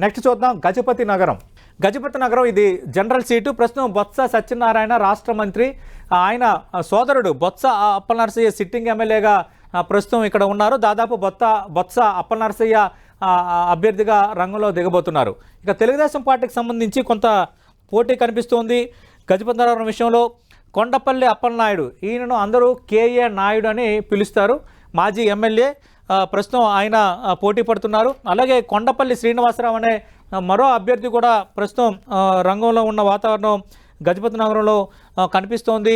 Next చూద్దాం గజపతి నగరం. గజపతి నగరం ఇది జనరల్ సీటు. ప్రస్తుతం బొత్స సత్యనారాయణ రాష్ట్ర మంత్రి, ఆయన సోదరుడు బొత్స అప్పలనరసయ్య సిట్టింగ్ ఎమ్మెల్యేగా ప్రస్తుతం ఇక్కడ ఉన్నారు. దాదాపు బొత్స అప్పలనరసయ్య అభ్యర్థిగా రంగంలో దిగబోతున్నారు. ఇక తెలుగుదేశం పార్టీకి సంబంధించి కొంత పోటీ కనిపిస్తోంది గజపతి నగరం విషయంలో. కొండపల్లి అప్పలనాయుడు, ఈయనను అందరూ కేఏ నాయుడు అని పిలుస్తారు, మాజీ ఎమ్మెల్యే. ప్రస్తుతం ఆయన పోటీ పడుతున్నారు. అలాగే కొండపల్లి శ్రీనివాసరావు అనే మరో అభ్యర్థి కూడా ప్రస్తుతం రంగంలో ఉన్న వాతావరణం గజపతి నగరంలో కనిపిస్తోంది.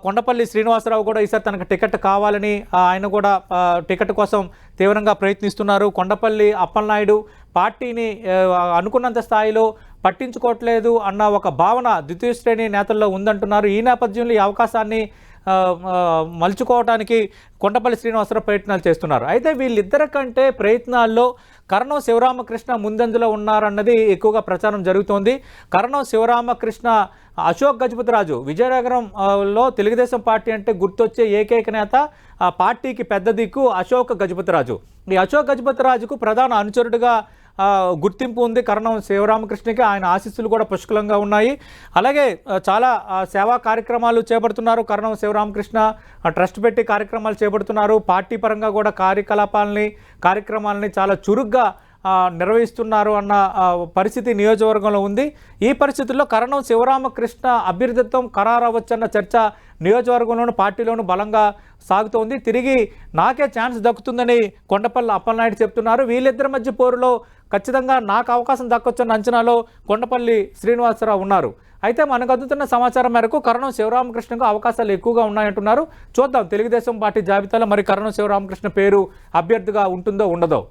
కొండపల్లి శ్రీనివాసరావు కూడా ఈసారి తనకు టికెట్ కావాలని ఆయన కూడా టికెట్ కోసం తీవ్రంగా ప్రయత్నిస్తున్నారు. కొండపల్లి అప్పలనాయుడు పార్టీని అనుకున్నంత స్థాయిలో పట్టించుకోవట్లేదు అన్న ఒక భావన ద్వితీయ శ్రేణి నేతల్లో ఉందంటున్నారు. ఈ నేపథ్యంలో ఈ అవకాశాన్ని మలుచుకోవడానికి కొండపల్లి శ్రీనివాసరావు ప్రయత్నాలు చేస్తున్నారు. అయితే వీళ్ళిద్దరి కంటే ప్రయత్నాల్లో కరణం శివరామకృష్ణ ముందంజలో ఉన్నారన్నది ఎక్కువగా ప్రచారం జరుగుతోంది. కరణం శివరామకృష్ణ అశోక్ గజపతిరాజు, విజయనగరంలో తెలుగుదేశం పార్టీ అంటే గుర్తొచ్చే ఏకైక నేత, ఆ పార్టీకి పెద్ద దిక్కు అశోక్ గజపతిరాజు. ఈ అశోక్ గజపతిరాజుకు ప్రధాన అనుచరుడుగా గుర్తింపు ఉంది కరణం శివరామకృష్ణకి. ఆయన ఆశీస్సులు కూడా పుష్కలంగా ఉన్నాయి. అలాగే చాలా సేవా కార్యక్రమాలు చేపడుతున్నారు కరణం శివరామకృష్ణ. ట్రస్ట్ పెట్టి కార్యక్రమాలు చేపడుతున్నారు. పార్టీ పరంగా కూడా కార్యక్రమాలని చాలా చురుగ్గా నిర్వహిస్తున్నారు అన్న పరిస్థితి నియోజకవర్గంలో ఉంది. ఈ పరిస్థితుల్లో కరణం శివరామకృష్ణ అభ్యర్థిత్వం ఖరారవచ్చన్న చర్చ నియోజకవర్గంలోనూ పార్టీలోనూ బలంగా సాగుతోంది. తిరిగి నాకే ఛాన్స్ దక్కుతుందని కొండపల్లి అప్పలనాయుడు చెప్తున్నారు. వీళ్ళిద్దరి మధ్య పోరులో ఖచ్చితంగా నాకు అవకాశం దక్కొచ్చన్న అంచనాలో కొండపల్లి శ్రీనివాసరావు ఉన్నారు. అయితే మనకు అందుతున్న సమాచారం మేరకు కరణం శివరామకృష్ణకు అవకాశాలు ఎక్కువగా ఉన్నాయంటున్నారు. చూద్దాం తెలుగుదేశం పార్టీ జాబితాలో మరి కరణం శివరామకృష్ణ పేరు అభ్యర్థిగా ఉంటుందో ఉండదో.